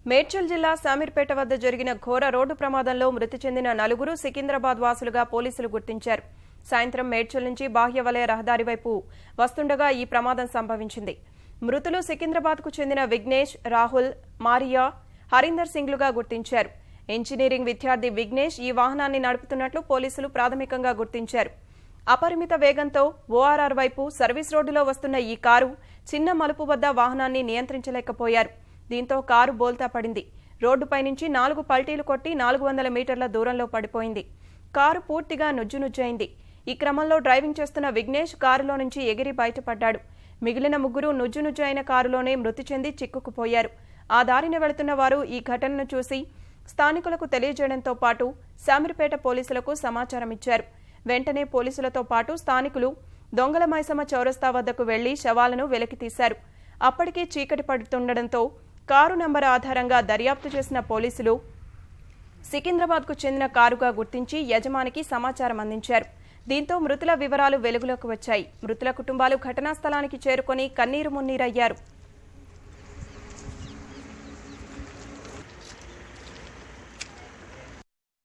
మేడ్చల్ జిల్లా శామీర్పేట వద్ద జరిగిన ఘోర రోడ్డు ప్రమాదంలో మృతి చెందిన నలుగురు సికింద్రాబాద్ వాసులుగా పోలీసులు గుర్తించారు. సాయంత్రం మేడ్చల్ నుంచి బాహ్య వలయ రహదారి వైపు వస్తుండగా ఈ ప్రమాదం సంభవించింది. మృతులు సికింద్రాబాద్కు చెందిన విఘ్నేష్, రాహుల్, మారియా, హరీందర్ సింగ్లుగా గుర్తించారు. ఇంజనీరింగ్ విద్యార్థి విఘ్నేష్ ఈ వాహనాన్ని నడుపుతున్నట్లు పోలీసులు ప్రాథమికంగా గుర్తించారు. అపరిమిత వేగంతో ఓఆర్ఆర్ వైపు సర్వీస్ రోడ్డులో వస్తున్న ఈ కారు చిన్న మలుపు వద్ద వాహనాన్ని నియంత్రించలేకపోయారు. దీంతో కారు బోల్తా పడింది. రోడ్డుపై నుంచి 4 పల్టీలు కొట్టి 400 మీటర్ల దూరంలో పడిపోయింది. కారు పూర్తిగా నుజ్జునుజ్జైంది. ఈ క్రమంలో డ్రైవింగ్ చేస్తున్న విఘ్నేష్ కారులో నుంచి ఎగిరి బయటపడ్డాడు. మిగిలిన ముగ్గురు నుజ్జునుజ్జైన కారులోనే మృతి చెంది చిక్కుకుపోయారు. ఆ దారిన వెళుతున్న వారు ఈ ఘటనను చూసి స్థానికులకు తెలియజేయడంతో పాటు శామీర్పేట పోలీసులకు సమాచారం ఇచ్చారు. వెంటనే పోలీసులతో పాటు స్థానికులు దొంగల మైసమ్మ చౌరస్తా వద్దకు వెళ్లి శవాలను వెలికితీశారు. అప్పటికీ చీకటి పడుతుండటంతో కారు నంబర్ ఆధారంగా దర్యాప్తు చేసిన పోలీసులు సికింద్రాబాద్కు చెందిన కారుగా గుర్తించి యజమానికి సమాచారం అందించారు. దీంతో మృతుల వివరాలు వెలుగులోకి వచ్చాయి. మృతుల కుటుంబాలు ఘటనా స్థలానికి చేరుకొని కన్నీరు మున్నీరయ్యారు.